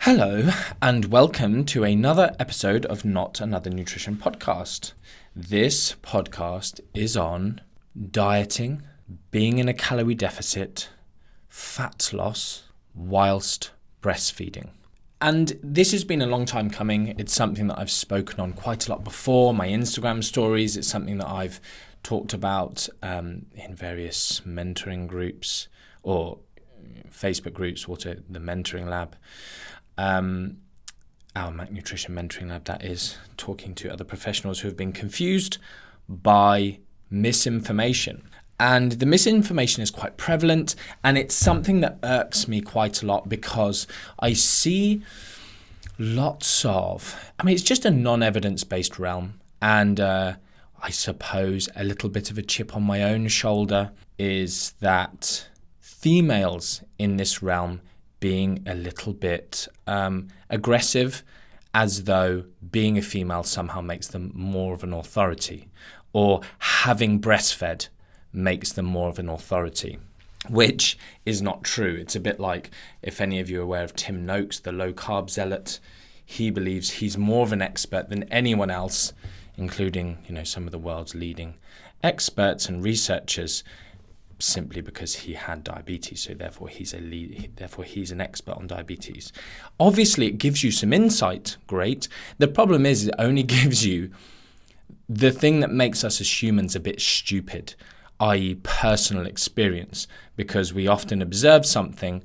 Hello, and welcome to another episode of Not Another Nutrition Podcast. This podcast is on dieting, being in a calorie deficit, fat loss, whilst breastfeeding. And this has been a long time coming. It's something that I've spoken on quite a lot before, my Instagram stories. It's something that I've talked about in various mentoring groups or Facebook groups, the Mentoring Lab. Our Mac Nutrition Mentoring Lab, that is, talking to other professionals who have been confused by misinformation. And the misinformation is quite prevalent, and it's something that irks me quite a lot because I see it's just a non-evidence-based realm. And I suppose a little bit of a chip on my own shoulder is that females in this realm being a little bit aggressive, as though being a female somehow makes them more of an authority, or having breastfed makes them more of an authority, which is not true. It's a bit like, if any of you are aware of Tim Noakes, the low-carb zealot, he believes he's more of an expert than anyone else, including, some of the world's leading experts and researchers, simply because he had diabetes, so therefore he's an expert on diabetes. Obviously, it gives you some insight, great. The problem is it only gives you the thing that makes us as humans a bit stupid, i.e. personal experience, because we often observe something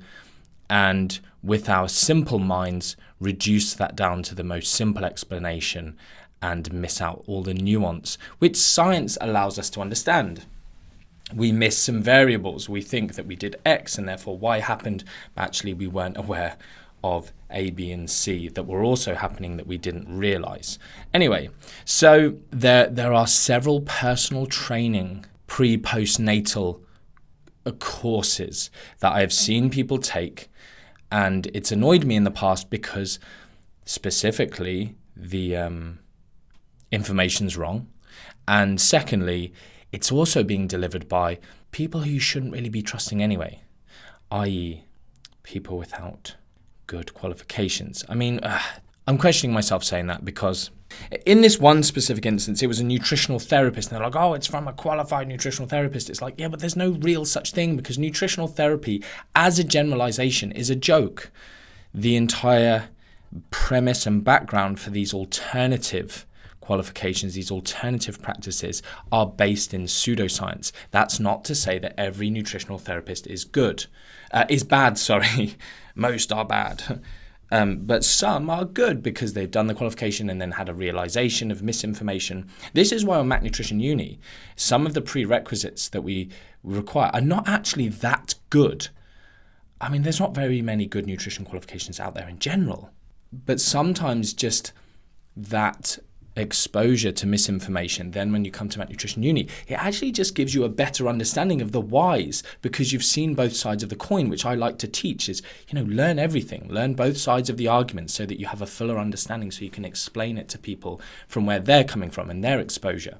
and with our simple minds reduce that down to the most simple explanation and miss out all the nuance, which science allows us to understand. We miss some variables. We think that we did X and therefore Y happened, but actually we weren't aware of A, B, and C that were also happening that we didn't realize. Anyway, so there are several personal training pre-postnatal courses that I have seen people take, and it's annoyed me in the past because specifically the information's wrong, and secondly, it's also being delivered by people who you shouldn't really be trusting anyway, i.e. people without good qualifications. I'm questioning myself saying that because in this one specific instance, it was a nutritional therapist. And they're like, oh, it's from a qualified nutritional therapist. It's like, yeah, but there's no real such thing because nutritional therapy as a generalization is a joke. The entire premise and background for these alternative qualifications, these alternative practices are based in pseudoscience. That's not to say that every nutritional therapist is bad. Most are bad. But some are good because they've done the qualification and then had a realization of misinformation. This is why on Mac Nutrition Uni, some of the prerequisites that we require are not actually that good. There's not very many good nutrition qualifications out there in general, but sometimes just that exposure to misinformation, then when you come to Mac Nutrition Uni, it actually just gives you a better understanding of the whys because you've seen both sides of the coin, which I like to teach is, learn everything, learn both sides of the argument so that you have a fuller understanding so you can explain it to people from where they're coming from and their exposure.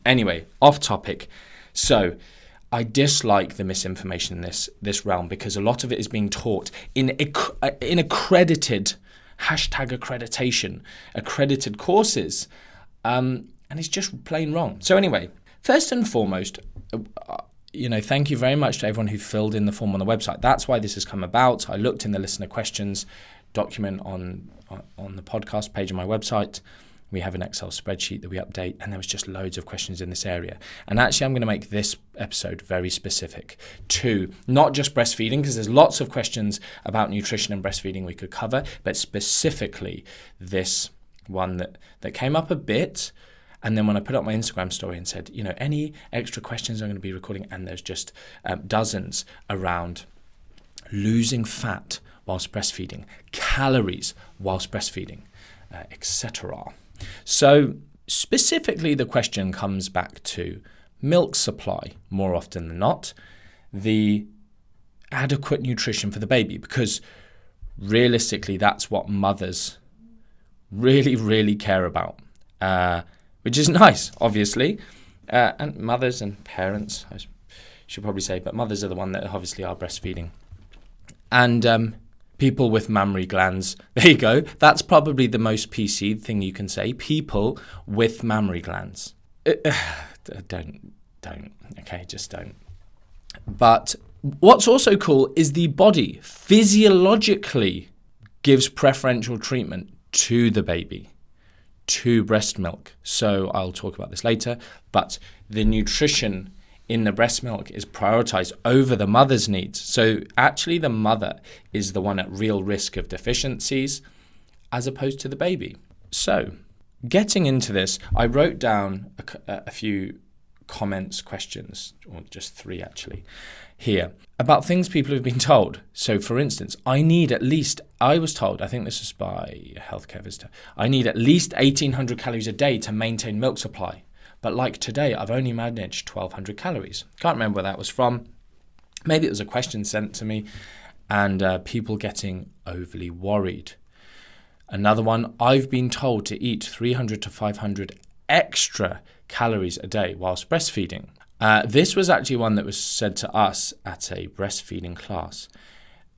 Anyway, off topic. So I dislike the misinformation in this realm because a lot of it is being taught in accredited #accreditation, accredited courses, and it's just plain wrong. So anyway, first and foremost, thank you very much to everyone who filled in the form on the website. That's why this has come about. I looked in the listener questions document on the podcast page on my website. We have an Excel spreadsheet that we update, and there was just loads of questions in this area. And actually, I'm going to make this episode very specific to not just breastfeeding, because there's lots of questions about nutrition and breastfeeding we could cover, but specifically this one that came up a bit. And then when I put up my Instagram story and said, any extra questions I'm going to be recording, and there's just dozens around losing fat whilst breastfeeding, calories whilst breastfeeding, etc. So specifically, the question comes back to milk supply more often than not, the adequate nutrition for the baby, because realistically, that's what mothers really, really care about, which is nice, obviously. And mothers and parents, I should probably say, but mothers are the one that obviously are breastfeeding. And People with mammary glands. There you go. That's probably the most PC thing you can say. People with mammary glands. Don't. Okay, just don't. But what's also cool is the body physiologically gives preferential treatment to the baby, to breast milk. So I'll talk about this later, but the nutrition in the breast milk is prioritized over the mother's needs. So actually the mother is the one at real risk of deficiencies as opposed to the baby. So getting into this, I wrote down a few comments, questions, or just 3 actually, here, about things people have been told. So for instance, I was told, I think this was by a healthcare visitor, I need at least 1,800 calories a day to maintain milk supply. But like today, I've only managed 1,200 calories. Can't remember where that was from. Maybe it was a question sent to me, and people getting overly worried. Another one, I've been told to eat 300 to 500 extra calories a day whilst breastfeeding. This was actually one that was said to us at a breastfeeding class.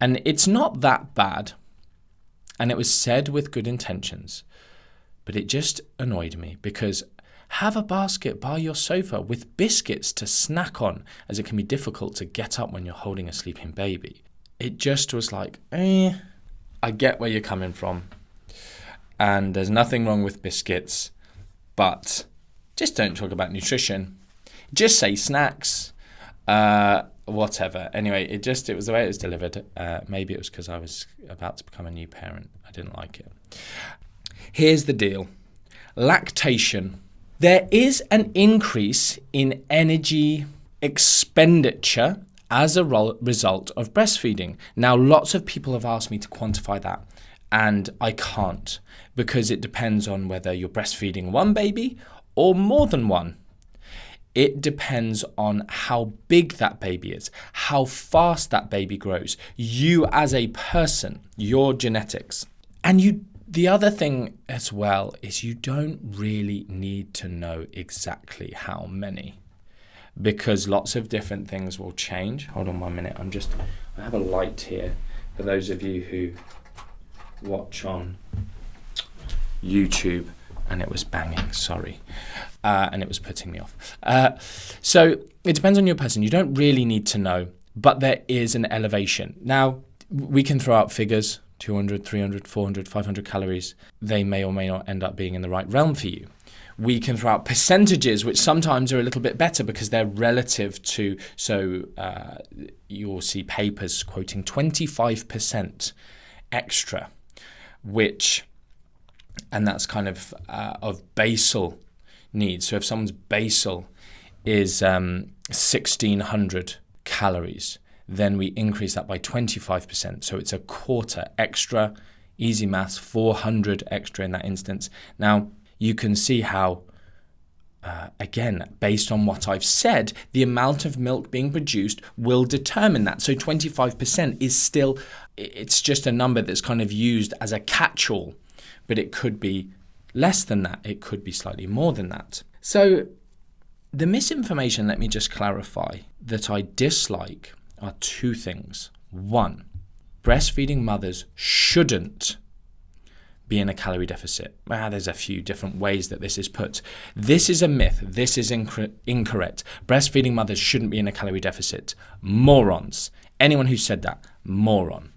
And it's not that bad. And it was said with good intentions. But it just annoyed me because have a basket by your sofa with biscuits to snack on, as it can be difficult to get up when you're holding a sleeping baby. It just was like, I get where you're coming from. And there's nothing wrong with biscuits, but just don't talk about nutrition. Just say snacks, whatever. Anyway, it was the way it was delivered. Maybe it was because I was about to become a new parent. I didn't like it. Here's the deal. Lactation. There is an increase in energy expenditure as a result of breastfeeding. Now, lots of people have asked me to quantify that, and I can't because it depends on whether you're breastfeeding one baby or more than one. It depends on how big that baby is, how fast that baby grows, you as a person, your genetics. And the other thing as well is you don't really need to know exactly how many, because lots of different things will change. Hold on 1 minute. I have a light here for those of you who watch on YouTube, and it was banging, sorry. And it was putting me off. So it depends on your person. You don't really need to know, but there is an elevation. Now, we can throw out figures, 200, 300, 400, 500 calories. They may or may not end up being in the right realm for you. We can throw out percentages, which sometimes are a little bit better because they're relative to, you'll see papers quoting 25% extra, and that's kind of basal needs. So if someone's basal is 1,600 calories, then we increase that by 25%. So it's a quarter extra, easy maths, 400 extra in that instance. Now, you can see how, again, based on what I've said, the amount of milk being produced will determine that. So 25% is still, it's just a number that's kind of used as a catch-all, but it could be less than that. It could be slightly more than that. So the misinformation, let me just clarify, that I dislike are 2 things. 1, breastfeeding mothers shouldn't be in a calorie deficit. There's a few different ways that this is put. This is a myth. This is incorrect. Breastfeeding mothers shouldn't be in a calorie deficit. Morons. Anyone who said that, moron.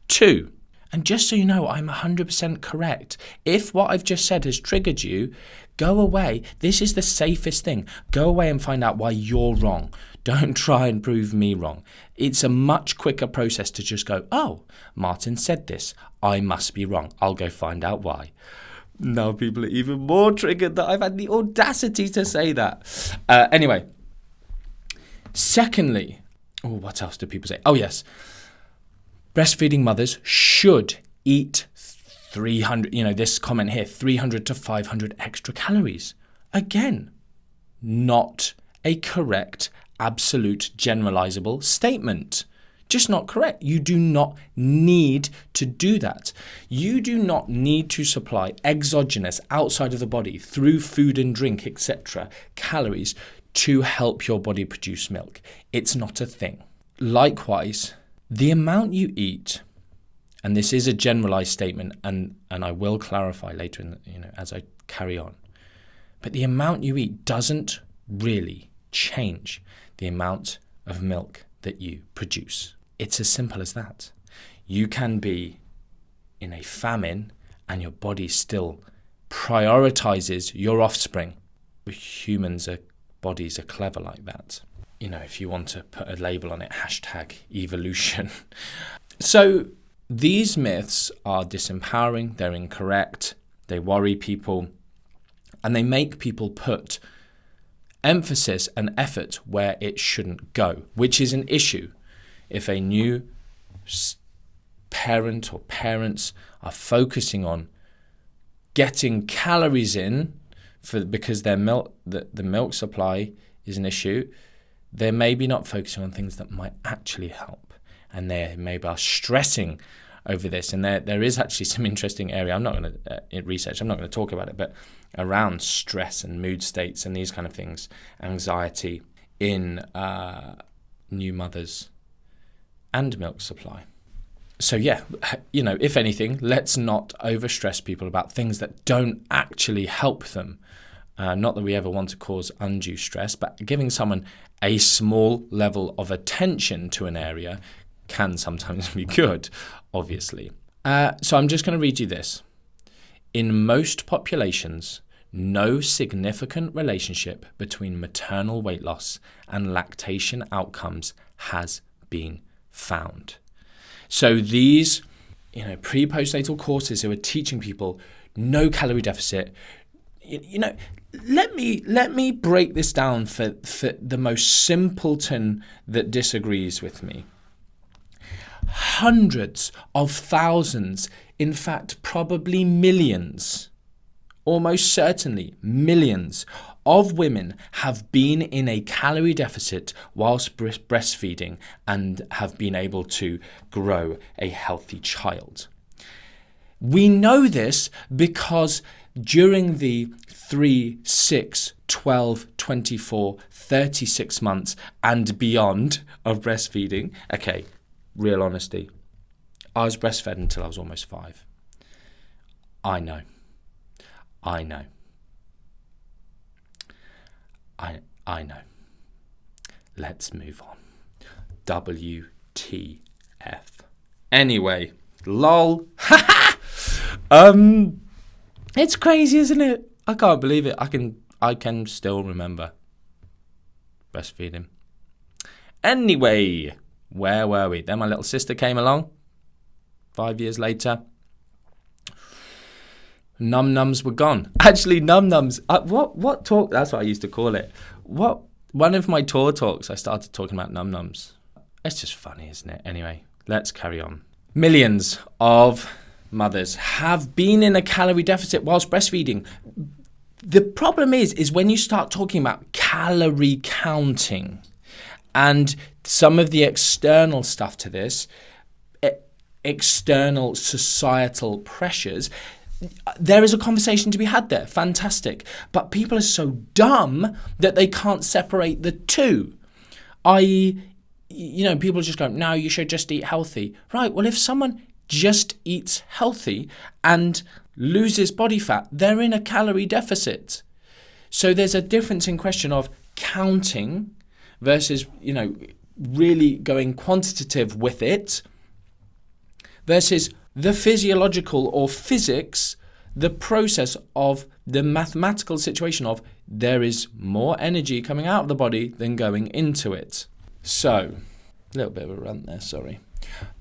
2, and just so you know, I'm 100% correct. If what I've just said has triggered you, go away. This is the safest thing. Go away and find out why you're wrong. Don't try and prove me wrong. It's a much quicker process to just go, oh, Martin said this. I must be wrong. I'll go find out why. Now people are even more triggered that I've had the audacity to say that. Anyway, secondly, what else do people say? Oh, yes. Breastfeeding mothers should eat 300, this comment here, 300 to 500 extra calories. Again, not a correct, absolute, generalizable statement. Just not correct. You do not need to do that. You do not need to supply exogenous, outside of the body, through food and drink, etc., calories to help your body produce milk. It's not a thing. Likewise, the amount you eat and this is a generalized statement, and I will clarify later as I carry on, but the amount you eat doesn't really change the amount of milk that you produce. It's as simple as that. You can be in a famine and your body still prioritizes your offspring. Bodies are clever like that. If you want to put a label on it, #evolution. So these myths are disempowering, they're incorrect, they worry people, and they make people put emphasis and effort where it shouldn't go, which is an issue. If a new parent or parents are focusing on getting calories in because their the milk supply is an issue, they're maybe not focusing on things that might actually help, and they maybe are stressing over this. And there is actually some interesting area. I'm not going to research. I'm not going to talk about it, but around stress and mood states and these kind of things, anxiety in new mothers and milk supply. So yeah, if anything, let's not overstress people about things that don't actually help them. Not that we ever want to cause undue stress, but giving someone a small level of attention to an area can sometimes be good, obviously. So I'm just going to read you this. In most populations, no significant relationship between maternal weight loss and lactation outcomes has been found. So these, pre-postnatal courses who are teaching people no calorie deficit, let me break this down for the most simpleton that disagrees with me. Hundreds of thousands, in fact, probably millions, almost certainly millions of women have been in a calorie deficit whilst breastfeeding and have been able to grow a healthy child. We know this because during the 3, 6, 12, 24, 36 months and beyond of breastfeeding, okay, real honesty, I was breastfed until I was almost 5. I know. I know. Let's move on. WTF. Anyway, lol. It's crazy, isn't it? I can't believe it. I can still remember breastfeeding. Anyway, where were we? Then my little sister came along 5 years later. Num-nums were gone. Actually, num-nums. What talk? That's what I used to call it. One of my tour talks, I started talking about num-nums. It's just funny, isn't it? Anyway, let's carry on. Millions of mothers have been in a calorie deficit whilst breastfeeding. The problem is when you start talking about calorie counting and some of the external stuff to this, external societal pressures, there is a conversation to be had there. Fantastic. But people are so dumb that they can't separate the two. I.e., people just go, no, you should just eat healthy. Right, well, if someone just eats healthy and loses body fat, they're in a calorie deficit. So there's a difference in question of counting versus, really going quantitative with it versus the physiological or physics, the process of the mathematical situation of there is more energy coming out of the body than going into it. So, a little bit of a rant there, sorry.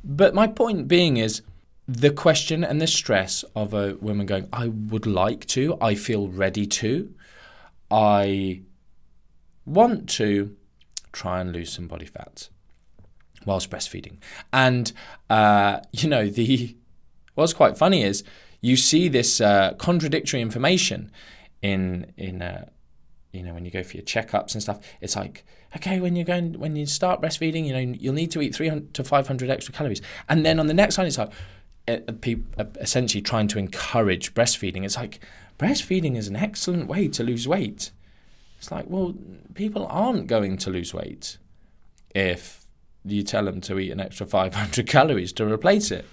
But my point being is the question and the stress of a woman going, I would like to, I feel ready to, I want to try and lose some body fat whilst breastfeeding. And, what's quite funny is you see this contradictory information in when you go for your checkups and stuff. It's like, okay, when you start breastfeeding, you'll need to eat 300 to 500 extra calories. And then on the next line, it's like essentially trying to encourage breastfeeding. It's like, breastfeeding is an excellent way to lose weight. It's like, well, people aren't going to lose weight if you tell them to eat an extra 500 calories to replace it.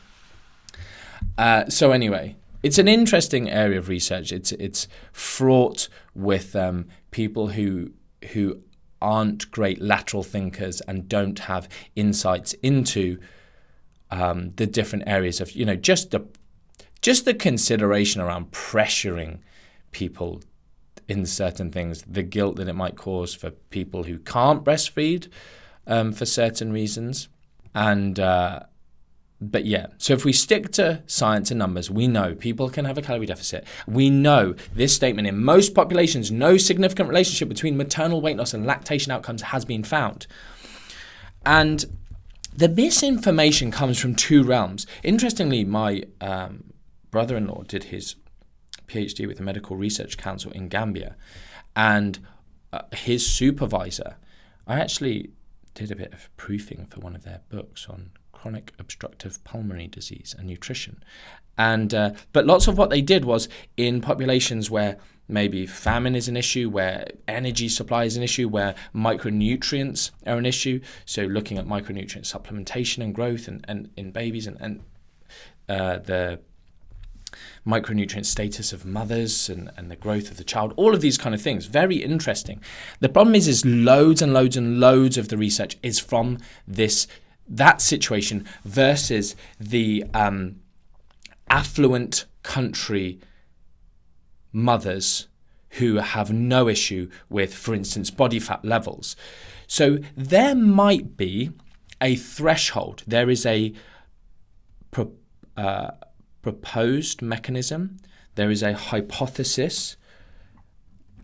So anyway, it's an interesting area of research. It's fraught with people who aren't great lateral thinkers and don't have insights into the different areas of, just the consideration around pressuring people in certain things, the guilt that it might cause for people who can't breastfeed for certain reasons. But yeah, so if we stick to science and numbers, we know people can have a calorie deficit. We know this statement: in most populations, no significant relationship between maternal weight loss and lactation outcomes has been found. And the misinformation comes from two realms. Interestingly, my brother-in-law did his PhD with the Medical Research Council in Gambia, and his supervisor, I actually did a bit of proofing for one of their books on chronic obstructive pulmonary disease and nutrition. But lots of what they did was in populations where maybe famine is an issue, where energy supply is an issue, where micronutrients are an issue. So looking at micronutrient supplementation and growth and in babies and the micronutrient status of mothers and the growth of the child, all of these kind of things. Very interesting. The problem is loads and loads and loads of the research is from that situation versus the affluent country mothers who have no issue with, for instance, body fat levels. So there might be a threshold. There is a proposed mechanism. There is a hypothesis,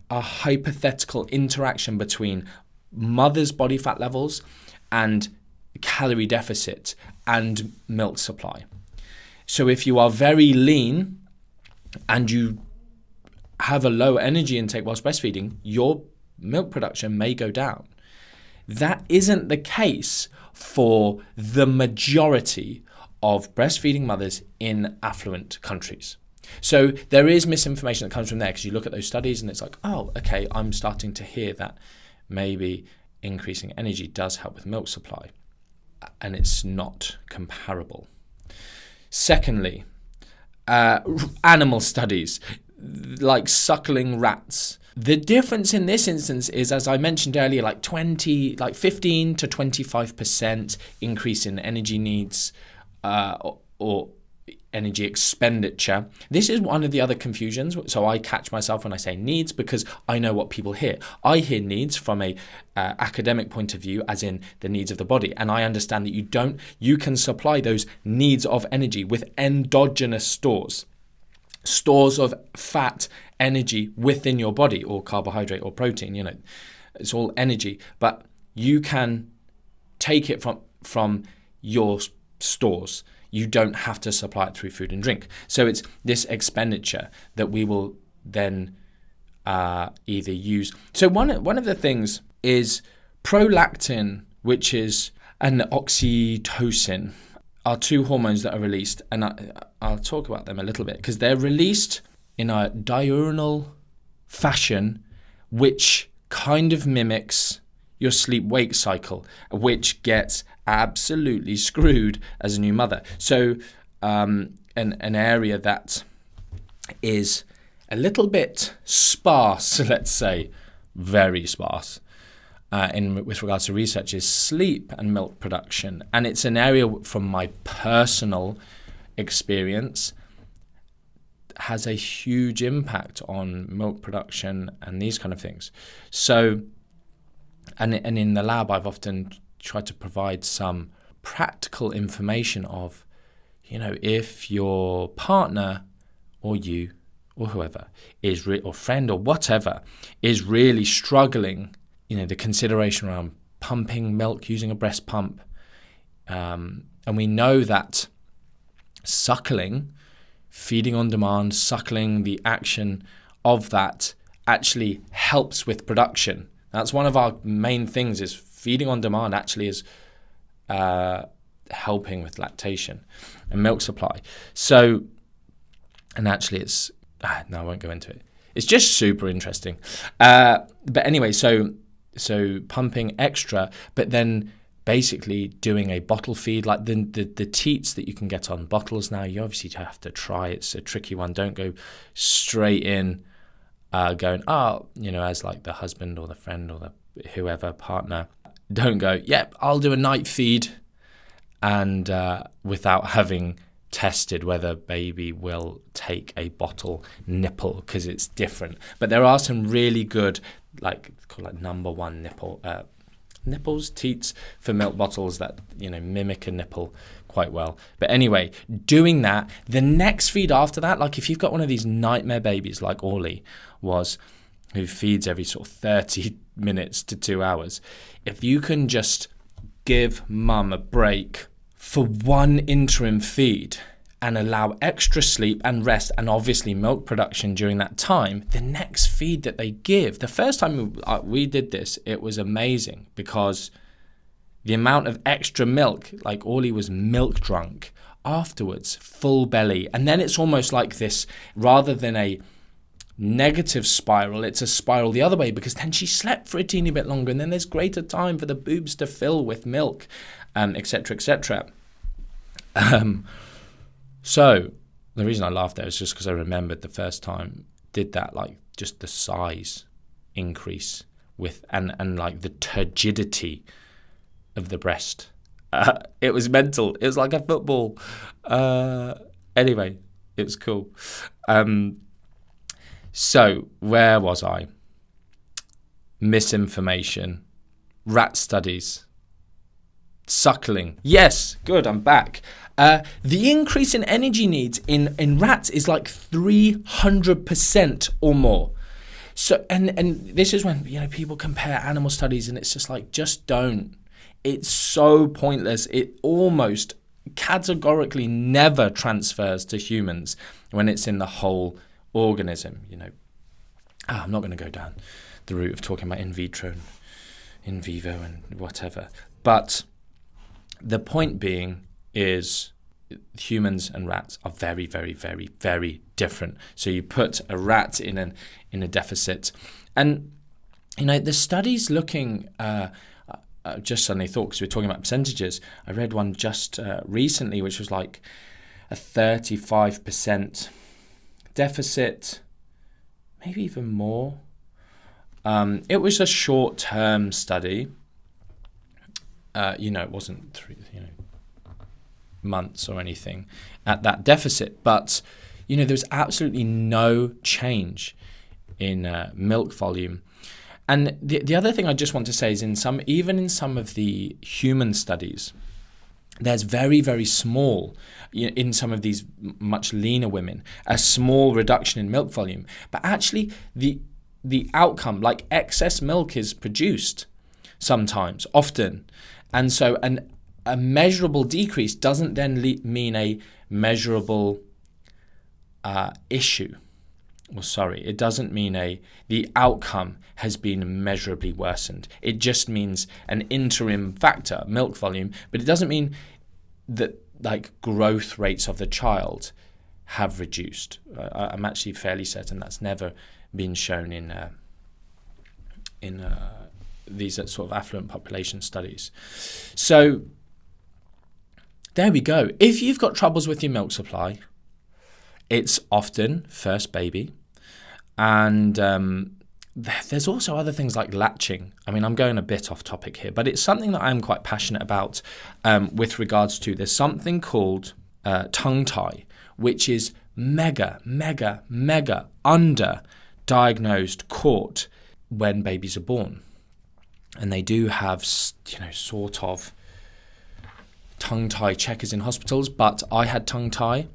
a hypothetical interaction between mother's body fat levels and calorie deficit and milk supply. So if you are very lean and you have a low energy intake whilst breastfeeding, your milk production may go down. That isn't the case for the majority of breastfeeding mothers in affluent countries. So there is misinformation that comes from there, because you look at those studies and it's like, oh, okay, I'm starting to hear that maybe increasing energy does help with milk supply. And it's not comparable. Secondly, animal studies, like suckling rats. The difference in this instance is, as I mentioned earlier, like 15 to 25% increase in energy needs or energy expenditure. This is one of the other confusions. So I catch myself when I say needs, because I know what people hear. I hear needs from a academic point of view, as in the needs of the body. And I understand that you can supply those needs of energy with endogenous stores of fat, energy within your body, or carbohydrate or protein, it's all energy, but you can take it from your stores. You don't have to supply it through food and drink. So it's this expenditure that we will then either use. So one of the things is prolactin, which is, and oxytocin are two hormones that are released, and I'll talk about them a little bit, because they're released in a diurnal fashion, which kind of mimics your sleep-wake cycle, which gets absolutely screwed as a new mother. So an area that is a little bit sparse, let's say, very sparse, with regards to research, is sleep and milk production. And it's an area, from my personal experience, has a huge impact on milk production and these kind of things. So, and in the lab, I've often tried to provide some practical information of, if your partner or you or whoever is or friend or whatever is really struggling, the consideration around pumping milk using a breast pump, and we know that suckling, feeding on demand, suckling, the action of that actually helps with production. That's one of our main things, is feeding on demand actually is helping with lactation and milk supply. So, and actually it's, no, I won't go into it. It's just super interesting. But anyway, so pumping extra, but then basically doing a bottle feed, like the teats that you can get on bottles now. You obviously have to try. It's a tricky one. Don't go straight in going, as like the husband or the friend or the whoever partner. Don't go, yep, I'll do a night feed, and without having tested whether baby will take a bottle nipple, because it's different. But there are some really good, called number one nipples, teats for milk bottles that mimic a nipple quite well. But anyway, doing that, the next feed after that, like if you've got one of these nightmare babies like Orly was, who feeds every sort of 30 minutes to 2 hours, if you can just give mum a break for one interim feed and allow extra sleep and rest and obviously milk production during that time, the next feed that they give, the first time we did this, it was amazing, because the amount of extra milk, like Orly was milk drunk afterwards, full belly. And then it's almost like this, rather than a negative spiral, it's a spiral the other way, because then she slept for a teeny bit longer, and then there's greater time for the boobs to fill with milk, etc., etc. So the reason I laughed there is just because I remembered the first time did that, like just the size increase with and like the turgidity of the breast. It was mental. It was like a football. Anyway, it was cool. So where was I? Misinformation, rat studies, suckling. Yes, good, I'm back. The increase in energy needs in rats is like 300% or more. So, and this is when, people compare animal studies, and it's just like, just don't. It's so pointless. It almost categorically never transfers to humans when it's in the whole organism. I'm not going to go down the route of talking about in vitro and in vivo and whatever. But the point being is humans and rats are very, very, very, very different. So you put a rat in a deficit, and the studies looking. Just suddenly thought, because we're talking about percentages, I read one just recently, which was like a 35% deficit, maybe even more. It was a short-term study. It wasn't 3 months or anything at that deficit, but there was absolutely no change in milk volume. And the other thing I just want to say is even in some of the human studies, there's very, very small, in some of these much leaner women, a small reduction in milk volume. But actually the outcome, like excess milk is produced sometimes, often. And so a measurable decrease doesn't then mean a measurable issue. It doesn't mean the outcome has been measurably worsened. It just means an interim factor, milk volume, but it doesn't mean that like growth rates of the child have reduced. I'm actually fairly certain that's never been shown in these sort of affluent population studies. So there we go. If you've got troubles with your milk supply, it's often first baby. And there's also other things like latching. I mean, I'm going a bit off topic here, but it's something that I'm quite passionate about with regards to. There's something called tongue tie, which is mega under-diagnosed, caught when babies are born. And they do have, sort of tongue tie checkers in hospitals, but I had tongue tie,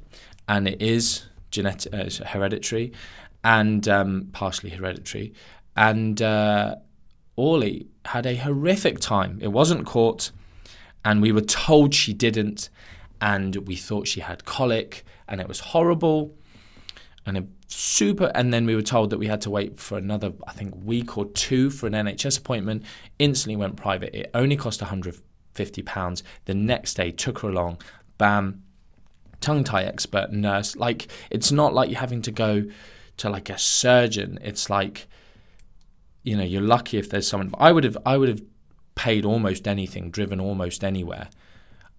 and it is hereditary, and partially hereditary. And Orly had a horrific time. It wasn't caught, and we were told she didn't, and we thought she had colic, and it was horrible, and and then we were told that we had to wait for another, I think, week or two for an NHS appointment. Instantly went private. It only cost £150. The next day, took her along, bam, tongue tie expert, nurse. Like, it's not like you're having to go to like a surgeon. It's like, you're lucky if there's someone. I would have paid almost anything, driven almost anywhere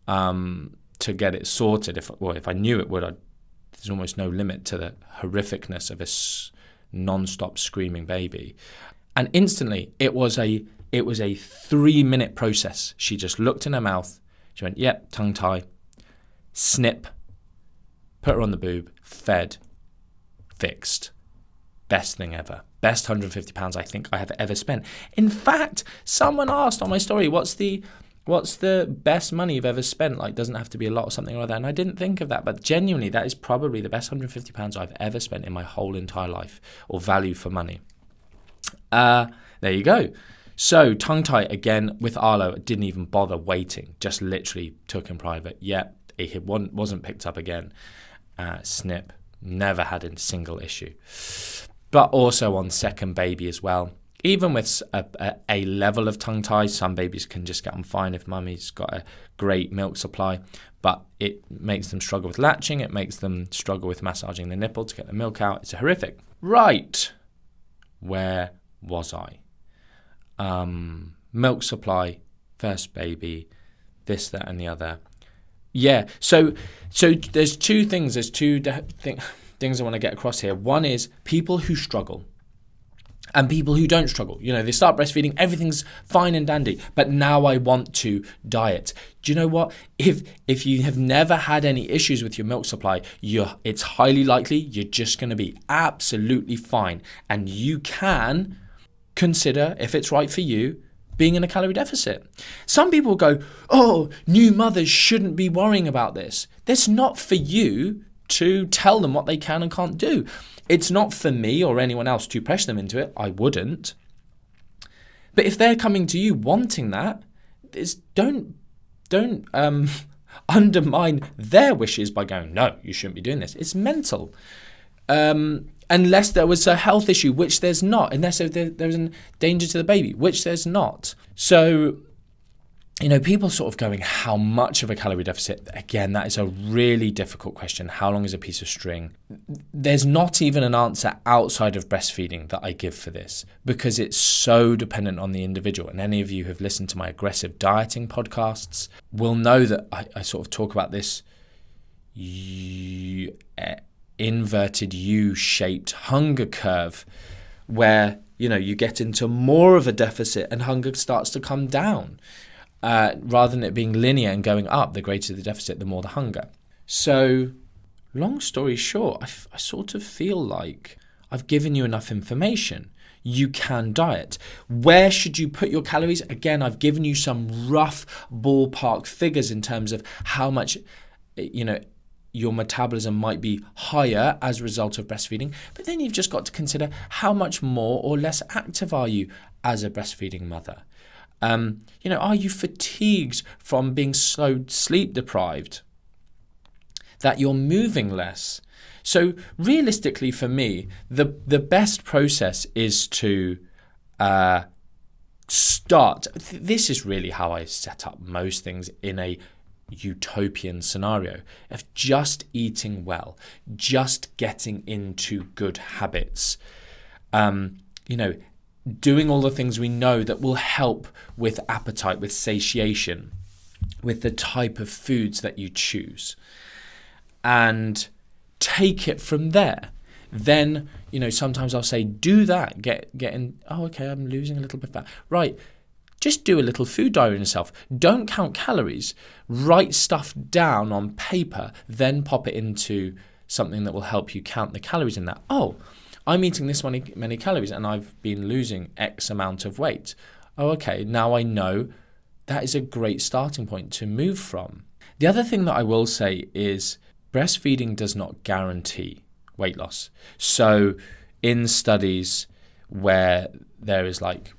to get it sorted. If I knew it would, there's almost no limit to the horrificness of a non-stop screaming baby. And instantly, it was a 3-minute process. She just looked in her mouth. She went, yep, tongue tie, snip, put her on the boob, fed, fixed. Best thing ever. Best £150 I think I have ever spent. In fact, someone asked on my story, what's the best money you've ever spent? Like, doesn't have to be a lot or something like that. And I didn't think of that, but genuinely, that is probably the best £150 I've ever spent in my whole entire life, or value for money. There you go. So tongue tie again with Arlo. Didn't even bother waiting. Just literally took in private. Yep, it wasn't picked up again. Snip. Never had a single issue. But also on second baby as well. Even with a level of tongue tie, some babies can just get on fine if mummy's got a great milk supply. But it makes them struggle with latching. It makes them struggle with massaging the nipple to get the milk out. It's horrific. Right. Where was I? Milk supply, first baby, this, that, and the other. Yeah, so there's two things. There's two things I want to get across here. One is people who struggle and people who don't struggle. You know, they start breastfeeding, everything's fine and dandy, but now I want to diet. Do you know what? If you have never had any issues with your milk supply, it's highly likely you're just going to be absolutely fine. And you can consider, if it's right for you, being in a calorie deficit. Some people go, oh, new mothers shouldn't be worrying about this. That's not for you to tell them what they can and can't do. It's not for me or anyone else to pressure them into it. I wouldn't. But if they're coming to you wanting that, don't undermine their wishes by going, no, you shouldn't be doing this. It's mental. Unless there was a health issue, which there's not. Unless there's a danger to the baby, which there's not. So, you know, people sort of going, how much of a calorie deficit? Again, that is a really difficult question. How long is a piece of string? There's not even an answer outside of breastfeeding that I give for this, because it's so dependent on the individual. And any of you who have listened to my aggressive dieting podcasts will know that I sort of talk about this inverted U-shaped hunger curve where, you know, you get into more of a deficit and hunger starts to come down. Rather than it being linear and going up, the greater the deficit, the more the hunger. So, long story short, I sort of feel like I've given you enough information. You can diet. Where should you put your calories? Again, I've given you some rough ballpark figures in terms of how much, you know, your metabolism might be higher as a result of breastfeeding. But then you've just got to consider how much more or less active are you as a breastfeeding mother? You know, are you fatigued from being so sleep deprived that you're moving less? So realistically for me, the best process is to start. This is really how I set up most things in a utopian scenario of just eating well, just getting into good habits. You know, doing all the things we know that will help with appetite, with satiation, with the type of foods that you choose, and take it from there. Then, you know, sometimes I'll say, do that, get in, oh, okay, I'm losing a little bit of fat. Right, just do a little food diary on yourself. Don't count calories. Write stuff down on paper, then pop it into something that will help you count the calories in that. Oh, I'm eating this many calories and I've been losing X amount of weight. Oh, okay, now I know that is a great starting point to move from. The other thing that I will say is breastfeeding does not guarantee weight loss. So in studies where there is like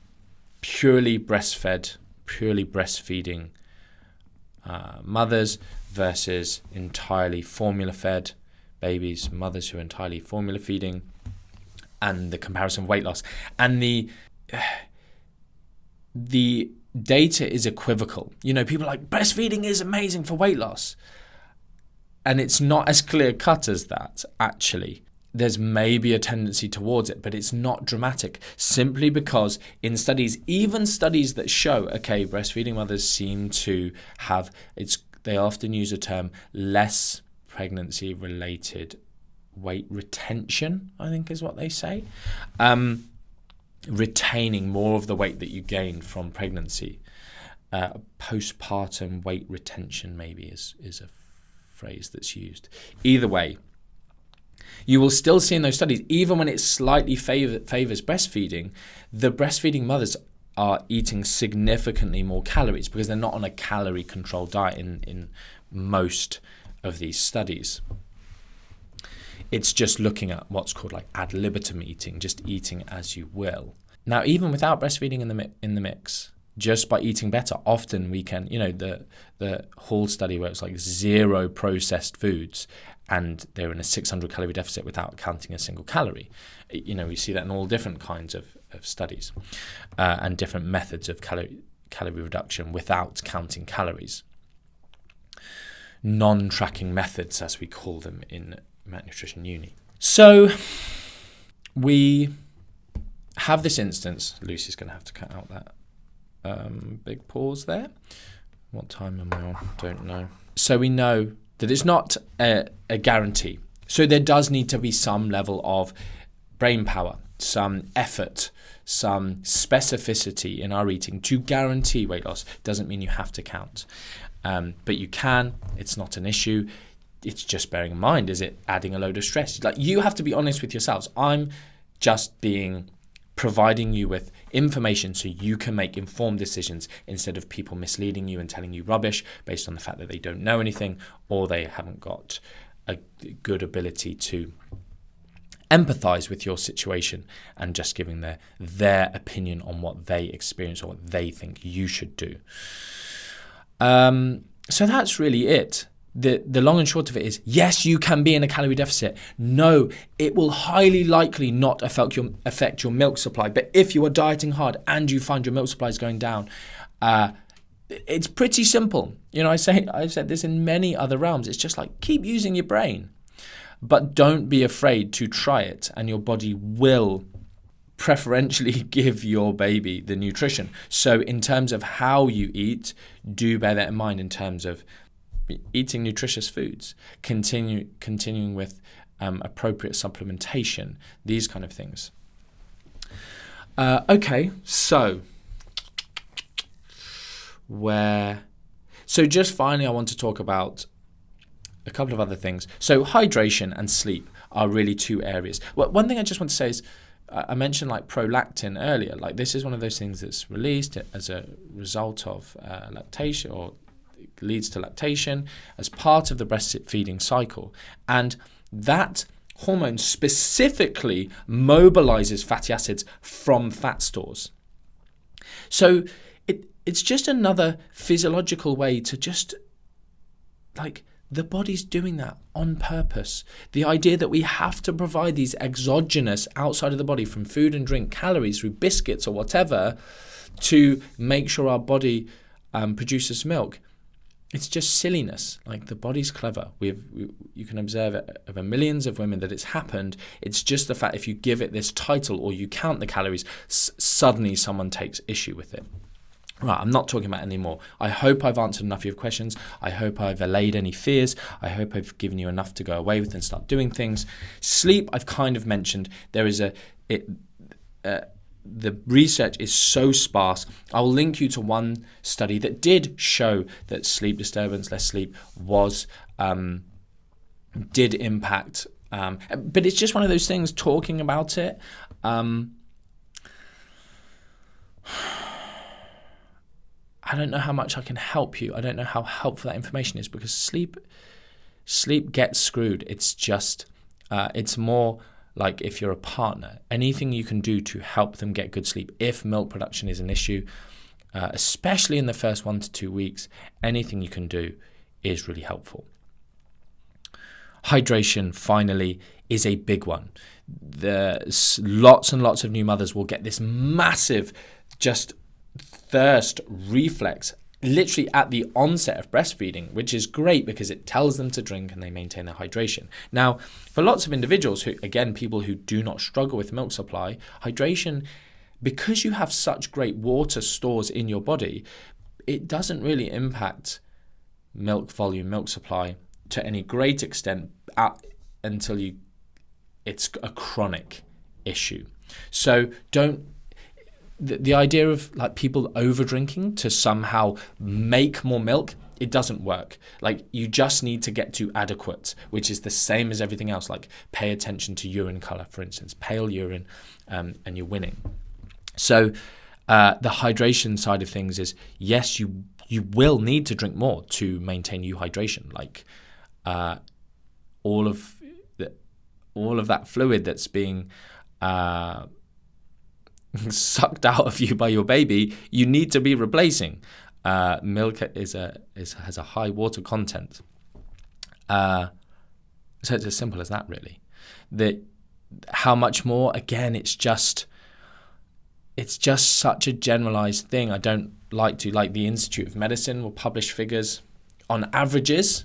purely breastfeeding mothers versus entirely formula-fed babies, mothers who are entirely formula feeding, and the comparison of weight loss. And the data is equivocal. You know, people are like, breastfeeding is amazing for weight loss. And it's not as clear cut as that, actually. there's maybe a tendency towards it, but it's not dramatic, simply because in studies, even studies that show, okay, breastfeeding mothers seem to have, they often use a term, less pregnancy-related weight retention, I think is what they say. Retaining more of the weight that you gained from pregnancy. Postpartum weight retention maybe is a phrase that's used. Either way, you will still see in those studies, even when it slightly favors breastfeeding, the breastfeeding mothers are eating significantly more calories because they're not on a calorie controlled diet in most of these studies. It's just looking at what's called like ad libitum eating, just eating as you will. Now, even without breastfeeding in the mix, just by eating better, often we can, the Hall study where it's like 0 processed foods and they're in a 600 calorie deficit without counting a single calorie. We see that in all different kinds of studies and different methods of calorie reduction without counting calories. Non-tracking methods, as we call them in Nutrition Uni. So we have this instance. Lucy's going to have to cut out that big pause there. What time am I on? Don't know. So we know that it's not a guarantee. So there does need to be some level of brain power, some effort, some specificity in our eating to guarantee weight loss. Doesn't mean you have to count. But you can. It's not an issue. It's just bearing in mind, is it adding a load of stress? Like, you have to be honest with yourselves. I'm just providing you with information so you can make informed decisions instead of people misleading you and telling you rubbish based on the fact that they don't know anything or they haven't got a good ability to empathize with your situation and just giving their opinion on what they experience or what they think you should do. So that's really it. The long and short of it is, yes, you can be in a calorie deficit. No, it will highly likely not affect your milk supply. But if you are dieting hard and you find your milk supply is going down, it's pretty simple. I've said this in many other realms. It's just like, keep using your brain, but don't be afraid to try it, and your body will preferentially give your baby the nutrition. So in terms of how you eat, do bear that in mind in terms of eating nutritious foods, continuing with appropriate supplementation, these kind of things. Okay, so just finally, I want to talk about a couple of other things. So hydration and sleep are really two areas. Well, one thing I just want to say is, I mentioned like prolactin earlier. Like, this is one of those things that's released as a result of lactation, or leads to lactation as part of the breastfeeding cycle. And that hormone specifically mobilizes fatty acids from fat stores. So it's just another physiological way to just, like, the body's doing that on purpose. The idea that we have to provide these exogenous, outside of the body, from food and drink, calories through biscuits or whatever, to make sure our body produces milk. It's just silliness. Like, the body's clever. You can observe it over millions of women that it's happened. It's just the fact, if you give it this title or you count the calories, suddenly someone takes issue with it. Right, I'm not talking about it anymore. I hope I've answered enough of your questions. I hope I've allayed any fears. I hope I've given you enough to go away with and start doing things. Sleep, I've kind of mentioned. There is the research is so sparse. I'll link you to one study that did show that sleep disturbance, less sleep, did impact. But it's just one of those things, talking about it. I don't know how much I can help you. I don't know how helpful that information is, because sleep gets screwed. It's just, it's more like, if you're a partner, anything you can do to help them get good sleep. If milk production is an issue, especially in the first 1 to 2 weeks, anything you can do is really helpful. Hydration, finally, is a big one. Lots and lots of new mothers will get this massive just thirst reflex literally at the onset of breastfeeding, which is great because it tells them to drink and they maintain their hydration. Now, for lots of individuals who, again, people who do not struggle with milk supply, hydration, because you have such great water stores in your body, it doesn't really impact milk volume, milk supply to any great extent until it's a chronic issue. So the idea of like people over drinking to somehow make more milk, it doesn't work. Like, you just need to get to adequate, which is the same as everything else. Like, pay attention to urine color, for instance, pale urine, and you're winning. So the hydration side of things is, yes, you will need to drink more to maintain hydration. Like all of that fluid that's being sucked out of you by your baby, you need to be replacing. Milk has a high water content, so it's as simple as that, really. How much more? Again, it's just such a generalized thing. I don't like the Institute of Medicine will publish figures on averages.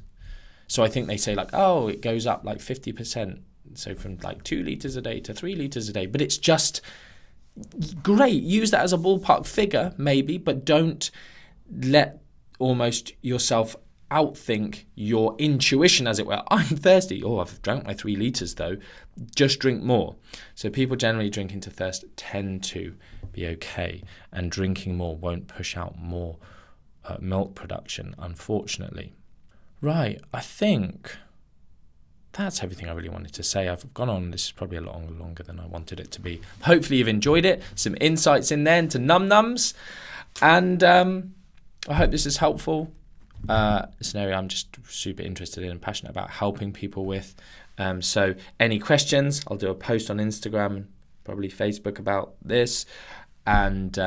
So I think they say it goes up 50%. So from 2 liters a day to 3 liters a day. But it's just great. Use that as a ballpark figure, maybe, but don't let almost yourself outthink your intuition, as it were. I'm thirsty. Oh, I've drank my 3 liters though. Just drink more. So people generally drinking to thirst tend to be okay, and drinking more won't push out more milk production, unfortunately. Right, I think that's everything I really wanted to say. I've gone on. This is probably a lot longer than I wanted it to be. Hopefully you've enjoyed it. Some insights in there into num-nums. And I hope this is helpful. It's an area I'm just super interested in and passionate about helping people with. So any questions, I'll do a post on Instagram, probably Facebook about this. And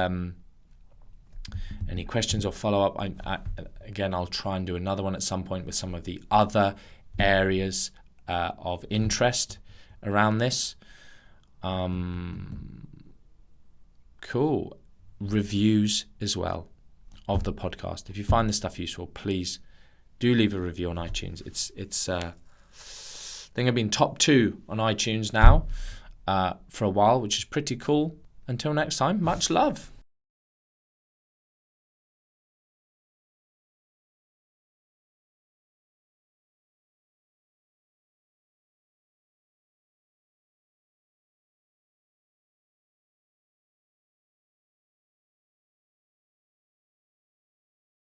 any questions or follow-up, I'll try and do another one at some point with some of the other areas of interest around this. Cool. Reviews as well of the podcast. If you find this stuff useful, please do leave a review on iTunes. It's I think I've been top 2 on iTunes now for a while, which is pretty cool. Until next time, much love.